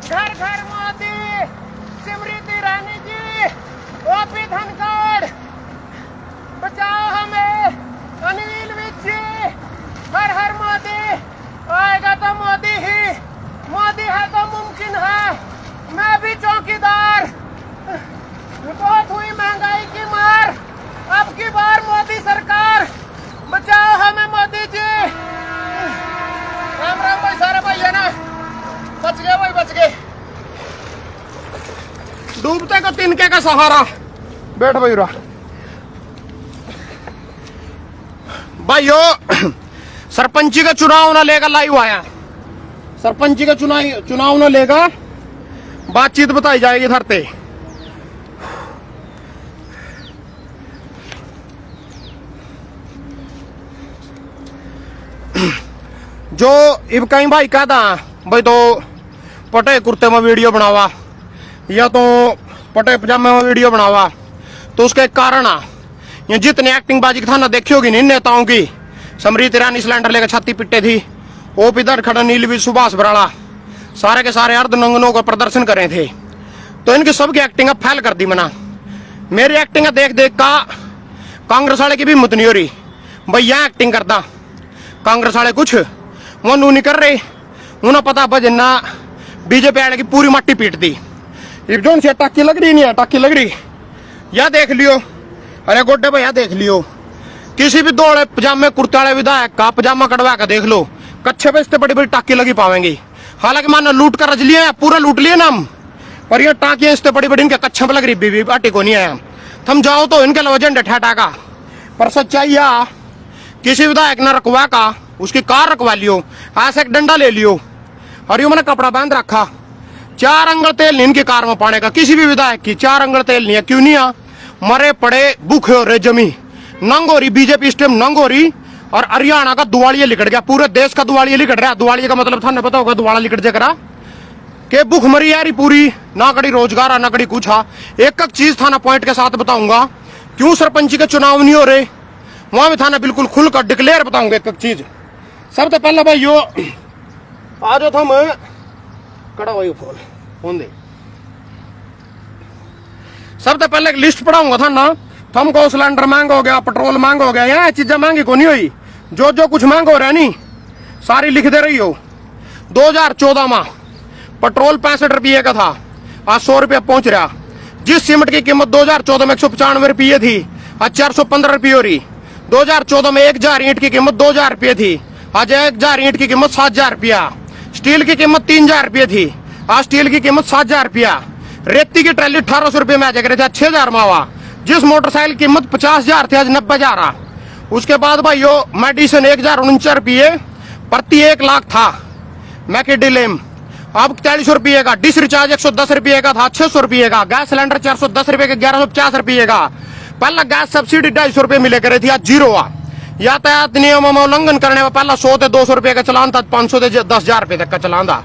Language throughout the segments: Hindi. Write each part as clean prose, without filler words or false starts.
घर घर मोदी, स्मृति ईरानी जी, ओपी धनखड़, बचाओ हमें, अनिल विज जी, हर हर मोदी, आएगा तो मोदी ही, मोदी है तो मुमकिन है, मैं भी चौकीदार, बहुत हुई महंगाई की मार, अब की बार मोदी सरकार, बचाओ हमें मोदी जी। राम राम भाई, सारे भाई है ना, बच गए भाई, बच गए। डूबते को तिनके का सहारा, बैठ भाई रा भाइयों। सरपंची का चुनाव ना लेगा, लाइव आया, सरपंची का चुनाव ना लेगा, बातचीत बताई जाएगी धरते। जो इब कहीं भाई कहता भाई तो पटे कुर्ते में वीडियो बनावा या तो पटे पजामे में वीडियो बनावा, तो उसका एक कारण आ, ये जितने एक्टिंग बाजी था ना देखी होगी इन नेताओं की, स्मृति ईरानी सिलेंडर लेकर छाती पिट्टे थी, ओपी धनखड़, नीलवी, सुभाष बराड़ा, सारे के सारे अर्धनंगनों का प्रदर्शन करे थे, तो इनकी सबकी एक्टिंग अब फैल कर दी मना। मेरी एक्टिंग देख देख का कांग्रेस वाले की भी हिम्मत नहीं हो रही भाई यहाँ एक्टिंग करता, कांग्रेस वाले कुछ वो नू नहीं कर रहे, उन्हें पता बजना बीजेपी आने की पूरी मट्टी पीट दी। जोन से टाकी लग रही नहीं है, टाकी लग रही या देख लियो, अरे गोड्डे भैया देख लियो, किसी भी दौड़े पजामे कुर्ते वाले विधायक का पजामा कटवा कर देख लो, कच्छे पे इतने बड़ी बड़ी टाकी लगी पावेंगी। हालांकि मानो लूट कर रज लिए, पूरा लूट लिए ना हम, पर ये टाकियां इतने बड़ी बड़ी इनके कच्छे पे लग रही, बीबी पार्टी को नहीं आया, थम जाओ तो इनके वजन ठहटा का। पर सच्चाई या किसी विधायक ने रखवा का, उसकी कार रखवा लियो, ऐसे एक डंडा ले लियो, और यू मैंने कपड़ा बांध रखा, 4 अंगल तेल नहीं इनकी कार में पाने का, किसी भी विधायक की 4 अंगल तेल नहीं है। क्यों नहीं है? मरे पड़े भूखे हो रहे, जमी नंग हो रही, बीजेपी इस टाइम नंग हो रही, और हरियाणा का दुआलिया लिकट गया, पूरे देश का दुआलिया लिकट रहा। दुआलिया का मतलब था पता होगा, दुआला लिकट जरा के भूख मरी यारी पूरी, ना कड़ी रोजगार ना कड़ी कुछ। एक एक चीज थाना पॉइंट के साथ बताऊंगा, क्यों सरपंची के चुनाव नहीं हो रहे, वहां भी थाना बिल्कुल खुल कर डिक्लेयर बताऊंगा एक एक चीज। सबसे पहले भाई यो आज थम कड़ा भाई फोन दे, सबसे पहले लिस्ट पढ़ाऊंगा था ना, थमको सिलेंडर महंगा हो गया, पेट्रोल महंगा हो गया, यहाँ चीजें महंगी को नहीं हुई, जो जो कुछ महंगा हो रहा है नहीं सारी लिख दे रही हो। 2014 में पेट्रोल 65 रुपये का था, आज 100 रुपये पहुंच रहा। जिस सीमेंट की कीमत 2014 में 195 रुपये थी, आज 415 रुपये हो रही। 2014 में 1000 ईंट की कीमत 2000 रुपये थी, आज 1000 ईंट की कीमत 7000 रुपया। स्टील की कीमत 3000 रुपये थी, आज स्टील की कीमत 7000 रुपया। रेती की ट्रैली 1800 रुपये में आ जाएगा, 6000 मावा। जिस मोटरसाइकिल की कीमत 50,000 थी, आज 90,000। उसके बाद भाई यो मेडिसिन 1049 रुपये प्रति 1 लाख था, मैकेडिलेम अब 4300 रुपये का। डिश रिचार्ज 110 रुपये का था, 600 रुपये का। गैस सिलेंडर 410 रुपये का, 1150 रुपये का। पहला गैस सब्सिडी 250 रुपये मिले करे थी, आज 0 हुआ। यातायात नियमों में उल्लंघन करने में पहला 100 से 200 रुपये का चलान था, 500 से 10,000 रुपये तक का चलान था।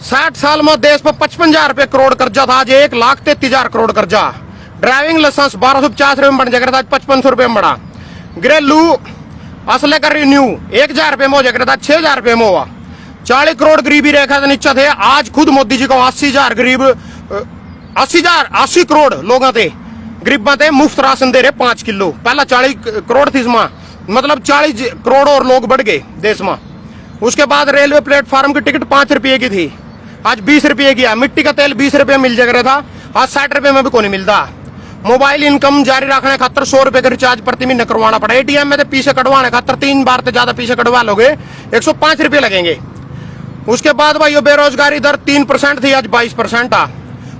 60 साल में देश पर 55,000 रुपये करोड़ कर्जा था, आज 1,33,000 करोड़ कर्जा। ड्राइविंग लाइसेंस 1250 रुपये में बढ़ जाएगा, आज 5500 रुपये में बढ़ा। घरेलू असले का रिन्यू 1000 रुपये में हो जाएगा, आज 6000 रुपये में हुआ। 40 करोड़ गरीबी रेखा से नीचे थे, आज खुद मोदी जी को 80,000 गरीब 80 करोड़ लोग थे गरीब थे, मुफ्त राशन दे रहे 5 किलो। पहला 40 करोड़ थी इसमें, मतलब 40 करोड़ और लोग बढ़ गए देश में। उसके बाद रेलवे प्लेटफॉर्म की टिकट 5 रुपये की थी, आज 20 रुपये की है। मिट्टी का तेल 20 रुपये मिल जाएगा था, आज 60 रुपये में भी कोई नहीं मिलता। मोबाइल इनकम जारी रखने खातर 100 रुपये का रिचार्ज प्रति महीने करवाना पड़ा। एटीएम में तो पीछे कटवाने खातर 3 बार से ज्यादा पीछे कटवा लोगे 105 रुपये लगेंगे। उसके बाद भाई बेरोजगारी दर 3% थी, आज 22% आ।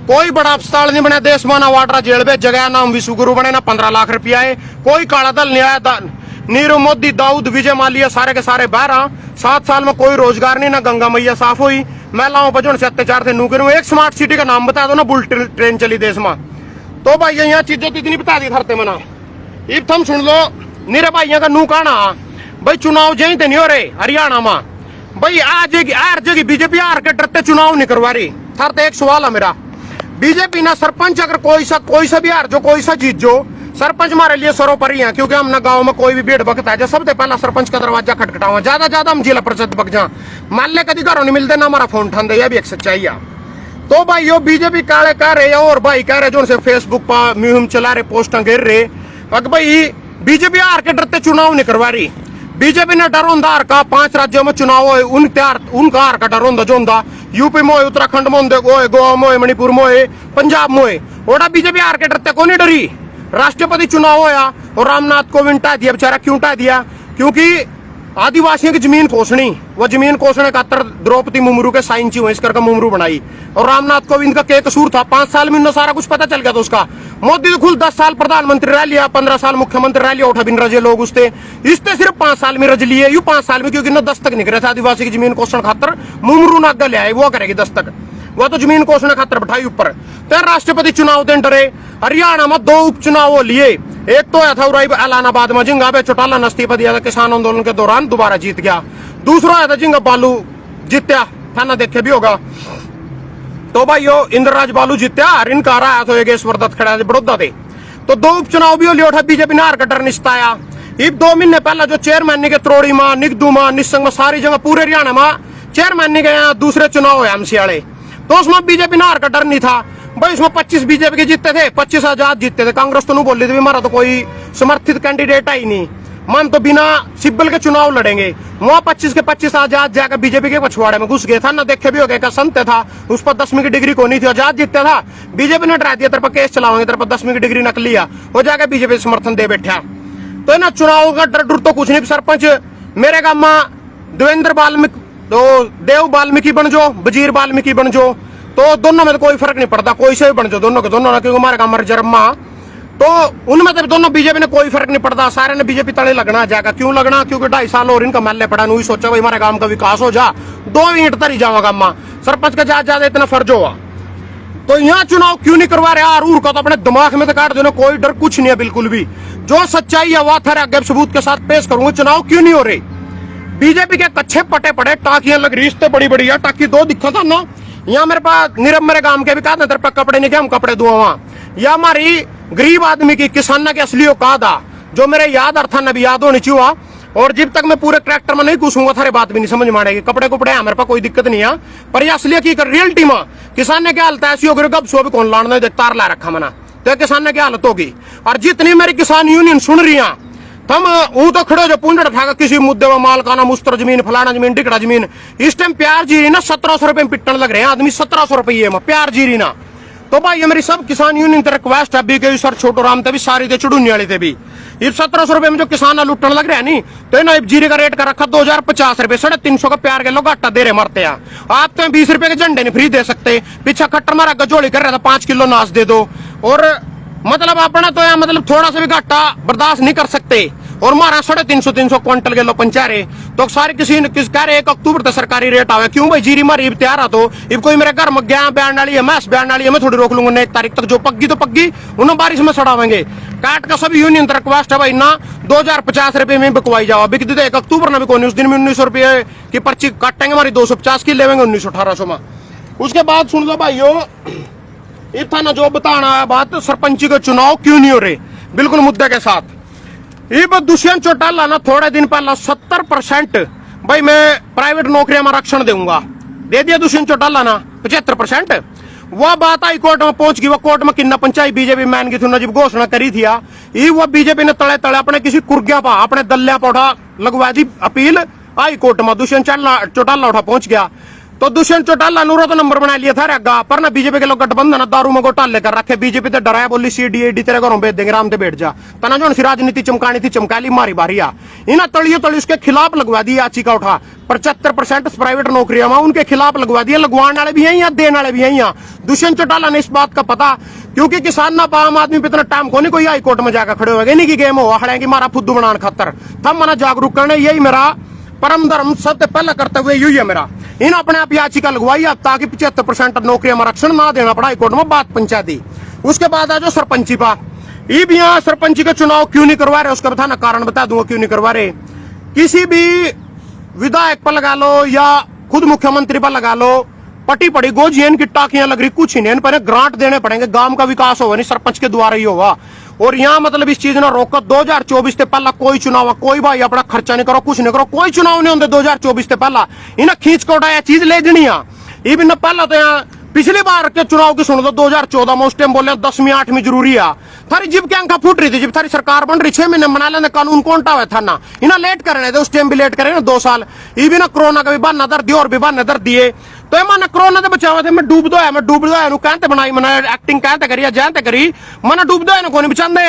कोई बड़ा अस्पताल नहीं बना देश में, ना वाड्रा जेल में जगह, ना विश्वगुरु बने, ना 15 लाख रुपया है। कोई काला दल नहीं आया, नीरव मोदी, दाऊद, विजय माल्या सारे के सारे बाहर। 7 साल में कोई रोजगार नहीं, ना गंगा मैया साफ हुई। महिलाओं पर जो से अत्याचार थे नौकरी। एक स्मार्ट सिटी का नाम बता दो ना, बुलेट ट्रेन चली देश में। तो भाई यहाँ चीजें तो इतनी बता दी धरते मना। इब थम सुन लो, नीरे भाइयों का नू कहना भाई चुनाव जहीं नहीं हो रहे हरियाणा में भाई, आज हार जगह बीजेपी हार के डरते चुनाव नहीं करवा रही। थर एक सवाल है मेरा, बीजेपी ना सरपंच अगर कोई सा भी हार जो, कोई सा जीत जो, सरपंच हमारे लिए सरोपरि है। क्योंकि हम ना गांव में कोई भी भीड़ भगत है, सबसे पहला सरपंच का दरवाजा खटखटावा, ज्यादा हम जिला परिषद बग जा। मान ले कभी घरों नहीं मिलते ना हमारा फोन ठंडे, यह भी एक सच्चाई है। तो भाई यो बीजेपी काले कह रहे और भाई कह रहे जो से फेसबुक पर मुहिम चला रहे, पोस्टर गिर रहे। अगर भाई बीजेपी हार के डरते चुनाव नहीं करवा रही। बीजेपी ने डर होंदा हार का, 5 राज्यों में चुनाव हो उनका हार का डर होंदा जो होंदा यूपी में होए, उत्तराखंड में होंदे, गोवा में होए, मणिपुर में होए, पंजाब में होए। ओडा बीजेपी हार के डरते को नहीं डरी। राष्ट्रपति चुनाव होया और रामनाथ कोविंद टा दिया बेचारा। क्यों टा दिया? क्योंकि आदिवासियों की जमीन कोसनी, वो जमीन कोसने खातर द्रौपदी मुर्मू के साइन ची हुई, इस करके मुर्मू बनाई। और रामनाथ कोविंद का क्या कसूर था? 5 साल में सारा कुछ पता चल गया था उसका। मोदी तो खुद 10 साल प्रधानमंत्री रह लिया, 15 साल मुख्यमंत्री रह लिया, उठा बिन रजे लोग उसते। इसते सिर्फ 5 साल में रज लिए, यू 5 साल में, क्योंकि न दस्तक निकले थे आदिवासी की जमीन कोसने खातर। मुर्मू नागा ले आए, वो करेगी दस्तक, वो तो जमीन कोसने खातर बैठाई ऊपर। तो राष्ट्रपति चुनाव दिन डरे। हरियाणा में 2 उपचुनाव लिए। एक तो आया था उराई एलानाबाद में, जिंगा पे चौटाला ने इस्तीफा दिया था किसान आंदोलन के दौरान, दोबारा जीत गया। दूसरा आया था जिंगा बालू जीत्या, थाना देखे भी होगा। तो भाई यो इंद्रराज बालू जीत्या, और इनका आया तो योगेश्वर दत्त खड़ा बड़ौदा थे। तो 2 उपचुनाव भी लिया, बीजेपी ने हार का डर निश्ताया। इब 2 महीने पहले जो चेयरमैन के त्रोड़ी में, निगदू में, निसंग में, सारी जगह पूरे हरियाणा में चेयरमैन के यहाँ दूसरे चुनाव हुए एमसी वाले, तो उसमें बीजेपी ने हार का डर नहीं था भाई। उसमें 25 बीजेपी के जीतते थे, 25 आजाद जीतते थे। कांग्रेस तो नहीं बोल रही थी हमारा तो कोई समर्थित कैंडिडेट है ही नहीं, मन तो बिना सिब्बल के चुनाव लड़ेंगे। वहां 25 के 25 आजाद जाकर बीजेपी के पछवाड़े में घुस गए था ना। देखे भी हो गए, संत था उस पर 10वीं की डिग्री को नहीं थी, आजाद जीतता था। बीजेपी ने डरा दिया तेरे पर केस चलाओगे, तेरे पर 10वीं की डिग्री नकली लिया, वो जाकर बीजेपी समर्थन दे बैठा। तो ना चुनाव का डर डर तो कुछ नहीं। सरपंच मेरे गांव में देवेंद्र वाल्मीकि, तो देव वाल्मीकि बन जो, वजीर वाल्मीकि बन जो, तो दोनों में तो कोई फर्क नहीं पड़ता, कोई से भी बन जो, दोनों के दोनों, क्योंकि हमारे गांव में जरमा, तो उनमें तो दोनों बीजेपी ने कोई फर्क नहीं पड़ता। सारे ने बीजेपी तले लगना जाएगा। क्यों लगना? क्योंकि 2.5 साल और इनका महल्ले पड़ा, नहीं सोचा भाई हमारे गांव का विकास हो जा, 2 ईंट तरी जावा गांव में, सरपंच का ज्यादा इतना फर्ज हुआ। तो यहाँ चुनाव क्यों नहीं करवा रहे? आरूर का तो अपने दिमाग में तो काट देना, कोई डर कुछ नहीं है बिल्कुल भी। जो सच्चाई है वह थारे आगे सबूत के साथ पेश करूंगा। चुनाव क्यों नहीं हो रहे? बीजेपी के कच्चे पटे पड़े, टाकियां लग रही, रिश्ते बड़ी बड़ी है। टाकी 2 दिखा था ना, यहाँ मेरे पास नीरव मेरे गांव के भी कहा था कपड़े नहीं के हम कपड़े दुआ वहां। या हमारी गरीब आदमी की, किसान की असली औकात था, जो मेरे याद अर्था न भी याद होनी चाहिए। और जब तक मैं पूरे ट्रैक्टर में नहीं घुसूंगा थारे बात भी नहीं समझ में आएगी। कपड़े कुपड़े है मेरे पास, कोई दिक्कत नहीं है, पर ये असलियत की रियलिटी में किसान ने क्या हालत ऐसी होगी, गब सो भी कौन लाना तार ला रखा मना, तो किसान ने क्या हालत होगी। और जितनी मेरी किसान यूनियन सुन रही है, तुम वो तो खड़े जो पूंजड़ था किसी मुद्दे में, मालकाना मुस्तर जमीन, फलाना जमीन, टिकड़ा जमीन। इस टाइम प्यार जीरी ना 1700 रुपए में पिटन लग रहे हैं आदमी, 1700 रुपये में प्यार जीरी ना। तो भाई ये मेरी सब किसान यूनियन की रिक्वेस्ट है, बीके सर छोटो राम थे भी, सारी थे चुड़ूनी वाले थे भी। ये 1700 रुपए में जो किसान लुटन लग रहे हैं नहीं, तो ना जीरे का रेट का रखा 2050 रुपए, 350 का प्यार के लोग आटा दे रहे मरते हैं। आप तो 20 रुपए के झंडे नहीं फ्री दे सकते। पीछा खट्टर मारा गजोड़ी कर रहा था 5 किलो नाश दे दो, और मतलब अपना तो यार मतलब थोड़ा सा भी घाटा बर्दाश्त नहीं कर सकते। और मारा 350 क्विंटल के लो पंचारे, तो सारे किसी कह रहे 1 अक्टूबर तक सरकारी रेट आवे। क्यों भाई? जीरी मारी इब तैयार तो इब कोई मेरे घर में गया बयान डाली है, मैस बयान डाली है, मैं थोड़ी रोक लूंगा 1 तारीख तक। जो पग्गी तो पग्गी, उन्हें बारिश में सड़ावेंगे। काट का सभी यूनियन रिक्वेस्ट है भाई ना 2050 रुपए में बिकवाई जाओ। बिक दी 1 अक्टूबर ना बिको, उस दिन में 1900 रुपये की पर्ची काटेंगे, हमारी 250 की लेवेंगे 1900-1800 में। उसके बाद सुन लो भाइयों, इतना ना जो बताना है बात, सरपंची के चुनाव क्यों नहीं हो रहे बिल्कुल मुद्दे के साथ। ये दुष्यंत चौटाला ना थोड़े दिन पहला 70% भाई मैं प्राइवेट नौकरियां में आरक्षण दूंगा, दे दिया दुष्यंत चौटाला ना 75%। वह बात हाई कोर्ट में पहुंच गई। वह कोर्ट में किन्ना पंचायत बीजेपी मैन की थी, जब घोषणा करी थी ये, वह बीजेपी ने तड़े तड़े अपने किसी कुर्गिया पा, अपने दल्ल्या पौधा लगवा दी अपील हाई कोर्ट में। दुष्यंत चौटाला उठा पहुंच गया। तो दुष्यंत चौटाला नूरा तो नंबर बना लिया था रगा, पर ना बीजेपी के लोग गठबंधन दारू में घोटाले कर रखे। बीजेपी तो डराया, बोली CDID तेरे घरों भेज देंगे, राम ते बैठ जा। तना जो राजनीति चमकानी थी चमकाली, मारी बारिया इन तड़ियों तड़ी उसके खिलाफ लगवा दी याचिका उठा। 75% प्राइवेट नौकरियां में उनके खिलाफ लगवा दिया। लगवाने वाले भी हैं, देने वाले भी हैं। दुष्यंत चौटाला ने इस बात का पता, क्योंकि किसान ना आम आदमी पे इतना टाइम को नहीं कोई हाई कोर्ट में जाकर खड़े हो गए नहीं कि गेम हो हड़े की मारा फुद्दू बनाने खातर। तब मना जागरूक करने, यही मेरा परम धर्म सबसे पहला करते हुए यही है मेरा। इन अपने आप याचिका लगवाई अब, ताकि 75% नौकरियां में आरक्षण ना देना पड़ा। हाईकोर्ट में बात पंचायती। उसके बाद आ जाओ सरपंची पा। ये भी यहाँ सरपंची के चुनाव क्यों नहीं करवा रहे, उसका बताना कारण बता दूंगा क्यों नहीं करवा रहे। किसी भी विधायक पर लगा लो या खुद मुख्यमंत्री पर लगा लो, पटी पड़ी गोजियन की टाकियां लग रही, कुछ ही नहीं। इन पर ग्रांट देने पड़ेंगे, गांव का विकास होगा नहीं, सरपंच के द्वारा ही होगा। और यहाँ मतलब इस चीज ने रोको 2024 से पहला कोई चुनाव, कोई भाई अपना खर्चा नहीं करो, कुछ नहीं करो, कोई चुनाव नहीं होंगे 2024 से पहला। इन्हें खींच को उठाया चीज ले देनी है। ये भी न पहला तो यहाँ पिछली बार के चुनाव की सुन लो 2014 में, उस टाइम बोले 10वीं 8वीं जरूरी है। थारी जिब की अंका फूट रही थी, जब थारी सरकार बन रही 6 महीने बना लेने कानून कौन टावे था ना, इन्हें लेट करने थे, उस टाइम भी लेट करे ना 2 साल। ये भी ना कोरोना का भी बहाना दर दिए और भी बहाने दर दिए। तो मैंने कोरोना से बचावे थे, मैं डूब दो है, मैं डूब दो है कहते बनाई, मैंने एक्टिंग कहते करी जानते करी, मैंने डूब दो है ना कोई बचा दे।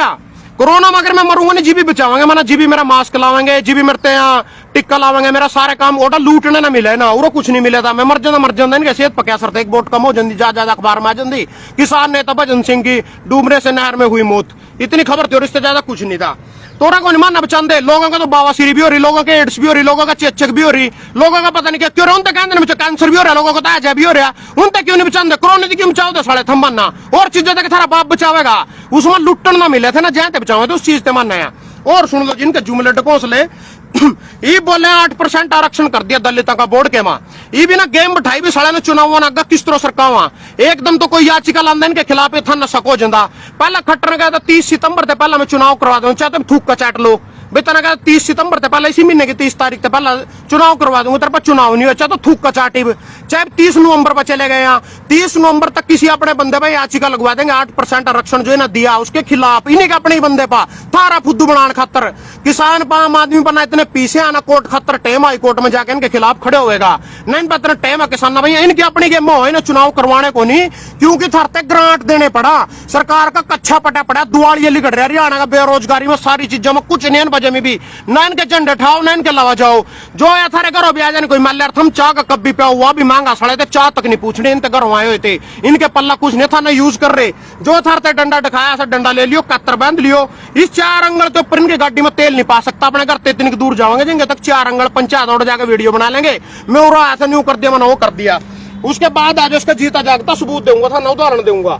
कोरोना में अगर मैं मरूंगा नहीं, जीबी बचावांगे, मैंने जीबी मेरा मास्क लावांगे, जीबी मरते हैं टिक्का लावांगे, मेरा सारे काम ओटा लूटने ना मिले ना, और कुछ नहीं मिले था। मैं मर जाता इनके सेहत पर क्या असर था, एक वोट कम हो जाती, ज्यादा अखबार में आ जाती, किसान नेता भजन सिंह की डूबने से नहर में हुई मौत, इतनी खबर थी और इससे ज्यादा कुछ नहीं था। तोरा को नहीं मानना बचाते, लोगों का तो बावासीरी भी हो रही, लोगों के एड्स भी हो रही, लोगों का चेचक भी हो रही, लोगों का पता नहीं क्या क्यों, उनके कहते कैंसर भी हो रहा है, लोगों को ताजा भी हो रहा है, उनसे क्यों नहीं बचाते? कोरोना क्यों बचाओ साढ़े थम्बना और चीजें तक थारा बाप बचावेगा, उसमें लुट्टन ना मिले थे ना, जैसे बचावे तो उस चीज से मानना है। और सुन लो जिनके जुमले ढकोसले ये बोले 8% आरक्षण कर दिया दलितों का बोर्ड के मां, ये भी ना गेम बिठाई भी साले ने चुनाव ना किस तरह सरकार एकदम तो कोई याचिका लांदन के खिलाफ था न सको जंदा। पहला खट्टर गया था 30 सितंबर से पहला मैं चुनाव करवा दूं, चाहे तुम थूक का चाट लो बेतना का 30 सितंबर से पहले, इसी महीने की 30 तारीख से पहला चुनाव करवा दूंगा, तेरे पर चुनाव नहीं हो, चाहे तो थूक का चाटी, चाहे 30 नवंबर पर चले गए यहाँ, 30 नवंबर तक किसी अपने बंदे पर याचिका लगवा देंगे 8% आरक्षण जो है ना दिया उसके खिलाफ, इन्हीं के अपने ही बंदे पा थारा फुद्दू बनाने खातर किसान पा आम आदमी बना इतने पीछे आना कोर्ट खातर टेम हाई कोर्ट में जाके इनके खिलाफ खड़े होएगा नहीं पता टेम है किसान भैया, इनकी अपनी गेम हो इन्हें चुनाव करवाने को नहीं, क्योंकि थरते ग्रांट देने पड़ा, सरकार का कच्चा पटा पड़ा, दुआड़िया लिगड़ रहा हरियाणा का बेरोजगारी में सारी चीजों में कुछ नहीं बजे में भी ना इनके झंडे ठाओ ना इनके लावा जाओ, जो है थारे घरों भी आ जाने कोई मान लिया हम चाह का कब भी पे हुआ भी मांगा सड़े थे, चाह तक नहीं पूछने इनके घरों आए हुए थे, इनके पल्ला कुछ नहीं था ना यूज कर रहे, जो थारते डंडा दिखाया ऐसा डंडा ले लियो कत्तर बांध लियो, इस 4 अंगल के ऊपर इनकी गाड़ी में तेल नहीं पा सकता, अपने घर इतनी दूर जाओगे जिनके तक 4 अंगल पंचायत और जाकर वीडियो बना लेंगे, मैं और ऐसा नहीं कर दिया मैंने वो कर दिया, उसके बाद आज उसका जीता जागता सबूत दूंगा था ना उदाहरण दूंगा।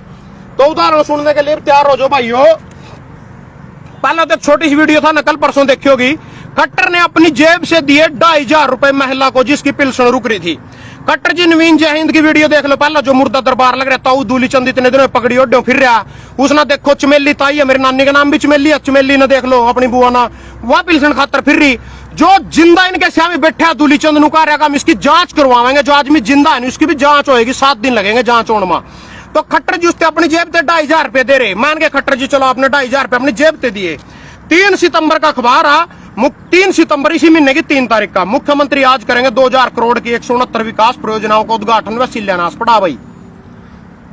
तो उदाहरण सुनने के लिए तैयार हो जाओ भाइयों। पहला तो छोटी सी वीडियो था ना, कल परसों देखी होगी, खट्टर ने अपनी जेब से दिए 2,500 रुपए महिला को जिसकी पिल्सन रुक रही थी। खट्टर जी नवीन जय हिंद की वीडियो देख लो, पहला जो मुर्दा दरबार लग रहा था दूली चंद इतने दिनों पकड़ी ओड्यो फिर रहा, उसने देखो चमेली ताई है, मेरी नानी का नाम भी चमेली है, चमेली ने देख लो अपनी बुआ ना वह पिल्सन खातर फिर रही, जो जिंदा इनके सामने बैठा दूली चंद नुकारेगा, हम इसकी जांच करवाएंगे, जो आदमी जिंदा है उसकी भी जांच होगी, 7 दिन लगेंगे जांच होने में। तो खट्टर जी उससे अपनी जेब से 2,500 रुपए दे रहे, मान के खट्टर जी चलो आपने 2,500 रुपए अपनी जेब से दिए। 3 सितंबर का अखबार आ, 3 सितंबर इसी महीने की 3 तारीख का, मुख्यमंत्री आज करेंगे 2,000 करोड़ की 169 विकास परियोजनाओं का उद्घाटन व शिलान्यास, पड़ा भाई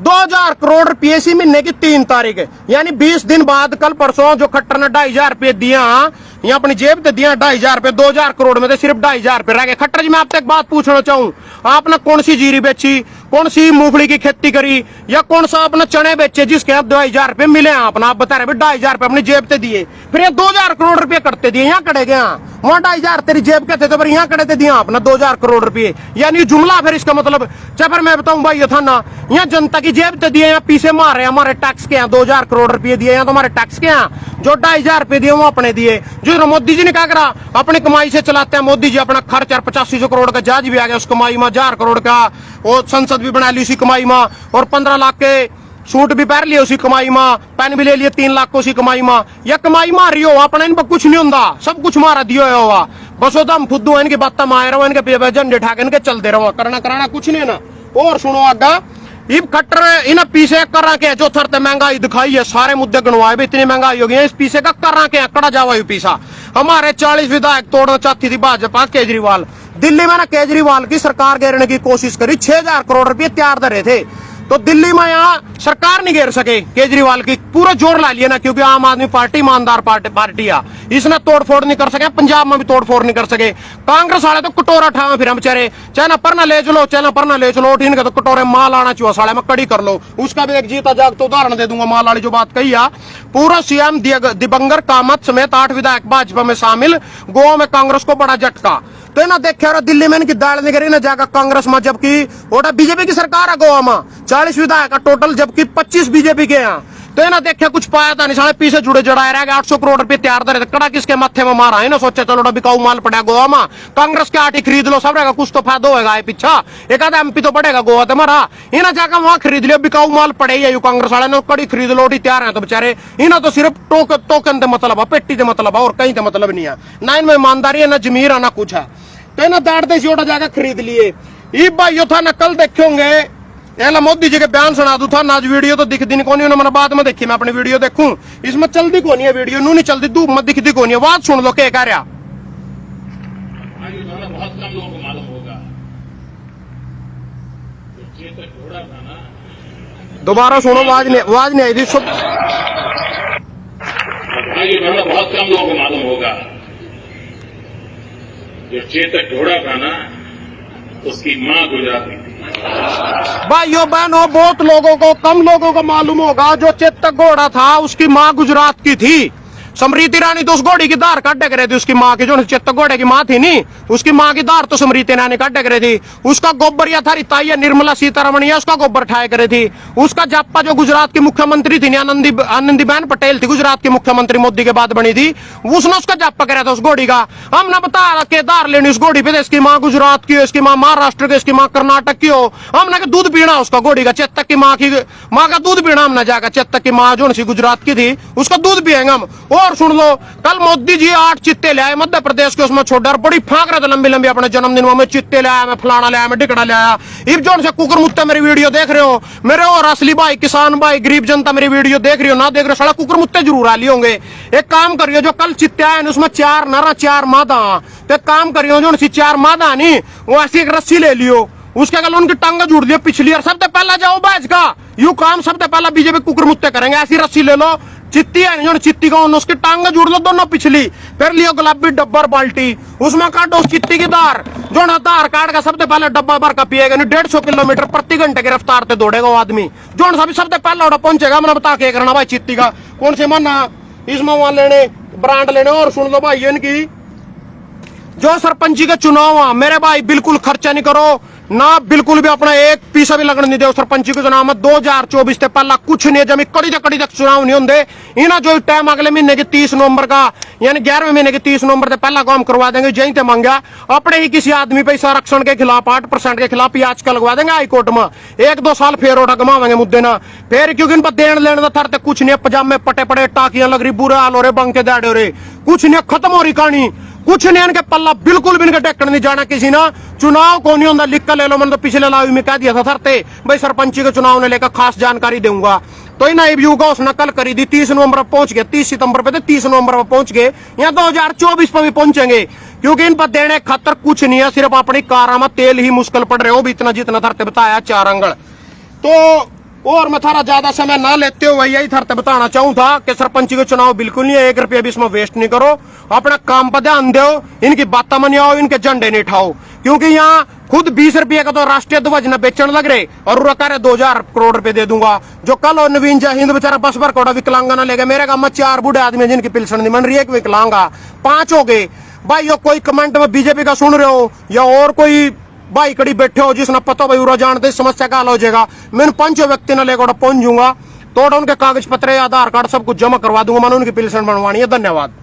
2,000 करोड़ रुपये इसी महीने की 3 तारीख है, यानी 20 दिन बाद कल परसों जो खट्टर ने 2,500 रुपये दिया यहाँ अपनी जेब से दिया 2,500 रुपये, 2,000 करोड़ में से सिर्फ 2,500 रुपये रह गए। खट्टर जी मैं आपसे एक बात पूछना चाहूँ, आपने कौन सी जीरी बेची, कौन सी मूंगफली की खेती करी, या कौन सा अपने चने बेचे जिसके आप 2,500 रुपये मिले आपने, आप बता रहे 2,500 रुपये अपनी जेब से दिए, फिर ये 2,000 करोड़ रुपये करते दिए, यहाँ कड़े गया वहाँ 2,500 तेरी जेब के थे तो फिर यहाँ कड़े थे दिया आपने 2,000 करोड़ रुपये, यानी जुमला फिर इसका मतलब। चाहे फिर मैं बताऊं भाई ये था ना, यहाँ जनता की जेब से दिए, यहाँ पीछे मारे हमारे टैक्स के यहाँ 2,000 करोड़ रुपये दिए, यहाँ तुम्हारे टैक्स के यहाँ जो 2,500 रुपये दिए वो अपने दिए, जो मोदी जी ने क्या करा अपनी कमाई से चलाते हैं, मोदी जी अपना खर्च 8500 करोड़ का जहाज भी आ गया उस कमाई में, 1,000 करोड़ का और संसद भी बना ली उसी कमाई में, और 15 लाख के सूट भी पहन लिए उसी कमाई में, पेन भी ले लिए 3 लाख को उसी कमाई में, या कमाई मार रही हो अपने, इन पर कुछ नहीं होता, सब कुछ मारा दियो होगा, बस होता हम फुद्दू इनकी बात मार रहे हो, इनके झंडे ठा के इनके चलते रहो, करना कराना कुछ नहीं ना। और सुनो आगा इब खट्टर इन पीछे कर के जो थरते महंगाई दिखाई है, सारे मुद्दे गणवाए भी इतनी महंगाई हो गई है, इस पीछे का कर के कड़ा जावा पीछा हमारे 40 विधायक तोड़ना चाहती थी भाजपा केजरीवाल, दिल्ली में ना केजरीवाल की सरकार घेरने की कोशिश करी, 6,000 करोड़ रुपये तैयार धरे थे, तो दिल्ली में यहाँ सरकार नहीं घेर सके केजरीवाल की, पूरा जोर ला लिया ना, क्योंकि आम आदमी पार्टी ईमानदार पार्टी है, इसने तोड़फोड़ नहीं कर सके, पंजाब में भी तोड़फोड़ नहीं कर सके, कांग्रेस वाले तो कटोरा ठावे फिर हम बेचारे, चाहे ना पर ना ले चलो, चाहे ना पर ना ले चलो, इनके तो कटोरे माल आना चाहिए साले में कड़ी कर लो, उसका भी एक जीता जाग तो उदाहरण दे दूंगा, माल वाली जो बात कही है, पूरा सीएम दिवंगर कामत समेत 8 विधायक भाजपा में शामिल, गोवा में कांग्रेस को बड़ा झटका, तो ना देखे और दिल्ली में इनकी दाल नहीं करी ना जाकर कांग्रेस में, जबकि वोटा बीजेपी की सरकार है गोवा में, 40 विधायक का टोटल जबकि 25 बीजेपी के हैं, तो ना देखा कुछ पाया था नहीं, साले पीछे जुड़े जड़ाए रह गए, 800 करोड़ रुपए तैयार धरे, कड़ा किसके माथे में मारा है ना, सोचा चलो बिकाऊ माल पड़ा गोवा में, कांग्रेस के आटी खरीद लो, सब रहेगा कुछ तो फायदा होगा पीछा, एक आधा एमपी तो बढ़ेगा गोवा तो मारा, इन्हें जाकर वहां खरीद लियो, बिकाऊ माल पड़े ही कांग्रेस वाले ने, कड़ी खरीद लो तैयार है, तो बेचारे इन्हें तो सिर्फ टोकन से मतलब है, पेटी से मतलब है, और कहीं से मतलब नहीं है, ना इनमें ईमानदारी है ना जमीर है ना कुछ है, तो ना दाड़ते से जाकर खरीद लिए। ये भाइयों था ना कल देखे होंगे एला मोदी जी के बयान सुना दू था नाज वीडियो तो दिखती नहीं कोनी मैंने बाद में देखी मैं अपनी वीडियो देखूं इसमें चलती कोनी है वीडियो नू नहीं चलती धूप में दिखती कोनी है बात सुन लो क्या कह रहा बहुत कम लोगों को मालूम होगा चेतक घोड़ा था ना। दोबारा सुनो आवाज नहीं आई थी सब बहुत कम लोगों को मालूम होगा जो चेतक घोड़ा था ना उसकी मां गुजराती थी। भाइयों बहनों बहुत लोगों को कम लोगों को मालूम होगा जो चेतक घोड़ा था उसकी मां गुजरात की थी। समृति रानी तो उस घोड़ी की धार काट रही थी उसकी माँ की जो चेतक घोड़े की माँ थी नहीं उसकी माँ की धार तो समृति रानी काट रही थी। उसका गोबर या था ताई निर्मला सीतारमण या उसका गोबर ठाए करे थी। उसका जाप्पा जो गुजरात की मुख्यमंत्री थी आनंदीबेन पटेल थी गुजरात की मुख्यमंत्री मोदी के बाद बनी थी उसने उसका जाप्पा कराया था उस घोड़ी का। हमने बता के धार लेनी उस घोड़ी पे इसकी माँ गुजरात की हो इसकी माँ महाराष्ट्र की इसकी माँ कर्नाटक की हो। हमने दूध पीना उसका घोड़ी का चेतक की माँ का दूध पीना हमने जाकर चेतक की माँ जो गुजरात की थी उसका दूध पियेंगे हम। और सुन लो कल मोदी जी 8 चित्ते ले आए मध्य प्रदेश के उसमें छोड़ बड़ी फांक रहे थे लंबी लंबी अपने जन्मदिन में चित्ते ले आया मैं फलाना ले आया मैं टिकड़ा ले आया। इब जोन से कुकर मुत्ते मेरी वीडियो देख रहे हो मेरे और असली भाई किसान भाई गरीब जनता मेरी वीडियो देख रही हो ना देख रहे हो साला कुकर मुत्ते जरूर आ लिए होंगे। एक काम करियो जो कल चित्ते आए उसमें 4 नर 4 मादा तो एक काम करियो जो 4 मादा नहीं वो ऐसी एक रस्सी ले लियो उसके कल उनकी टांगा जुड़ दियो पिछली और सबसे पहला जाओ बैच का यू काम सबसे पहला बीजेपी कुकर मुत्ते करेंगे। ऐसी रस्सी ले लो चित्ती है जो चित्ती का उसकी टांगा जुड़ लो दोनों पिछली फिर लियो गुलाबी डब्बर बाल्टी उसमें काटो उस चित्ती की धार जो आधार कार्ड का सबसे पहले डब्बा भर का पिएगा नहीं 150 किलोमीटर प्रति घंटे की रफ्तार से दौड़ेगा वो आदमी जो सबसे पहला उड़ा पहुंचेगा मैंने बता के करना भाई चित्ती का कौन से माना इसमें वहां लेने ब्रांड लेने। और सुन लो भाई इनकी जो सरपंची के चुनाव मेरे भाई बिल्कुल खर्चा नहीं करो ना बिल्कुल भी अपना एक पैसा भी लगने नहीं दे सरपंची के चुनाव में 2024 से पहला कुछ नहीं जमी कड़ी तक चुनाव नहीं होंगे इना जो टाइम अगले महीने की 30 नवंबर का यानी 11वें महीने की 30 नवंबर से पहला काम करवा देंगे जहीं से मांगा अपने ही किसी आदमी पे आरक्षण के खिलाफ 8% के खिलाफ याचिका का लगवा देंगे हाईकोर्ट में 1-2 साल फिर ओटा गमावेंगे मुद्दे ना फिर क्योंकि इन पर देन लेने थरते कुछ नहीं पजामे पटे पड़े टाकियां लग रही बुरे हाल हो रहे बंके दाड़े हो रहे कुछ नहीं खत्म हो रही कहानी कुछ नहीं इनके पल्ला बिल्कुल भी इनके टेकन नहीं जाना किसी ना चुनाव को नहीं होता लिख कर ले लो मैंने तो पिछले लाइव में कह दिया था थरते भाई सरपंची के चुनाव ने लेकर खास जानकारी दूंगा तो इन आईबीयू का उसने कल करी थी 30 नवंबर पहुंच गए 30 सितंबर पे थे 30 नवंबर पर पहुंच गए यहाँ 2024 पर भी पहुंचेंगे क्योंकि इन पर देने खतर कुछ नहीं है सिर्फ अपनी कारा में तेल ही मुश्किल पड़ रहे हो भी इतना जितना थरते बताया 4 अंगल। तो और मैं थारा ज्यादा समय ना लेते हो वही थरते बताना चाहूँ था कि सरपंची के चुनाव बिल्कुल नहीं है 1 रुपया भी इसमें वेस्ट नहीं करो अपना काम पर ध्यान दो इनकी बातें मनियाओ इनके झंडे नहीं उठाओ क्योंकि यहाँ खुद 20 रुपये का तो राष्ट्रीय ध्वज न बेचने लग रहे और रखा 2000 करोड़ रुपए दे दूंगा जो कल और नवीन जय हिंद बेचारा बस भर कोड़ा विकलांगा ना लेगा मेरे गांव में 4 बूढ़े आदमी जिनकी पिलसन नहीं बन रही है विकलांगा 5 हो गए भाई। यो कोई कमेंट में बीजेपी का सुन रहे हो या और कोई भाई कड़ी बैठे हो जिसने पता भाई उरा जानते समस्या का हल हो जाएगा मैंने 5 व्यक्ति ने लेकर पहुंच जूंगा तो उनके कागज पत्र आधार कार्ड सब कुछ जमा करवा दूंगा मैंने उनकी पिलसन बनवानी है। धन्यवाद।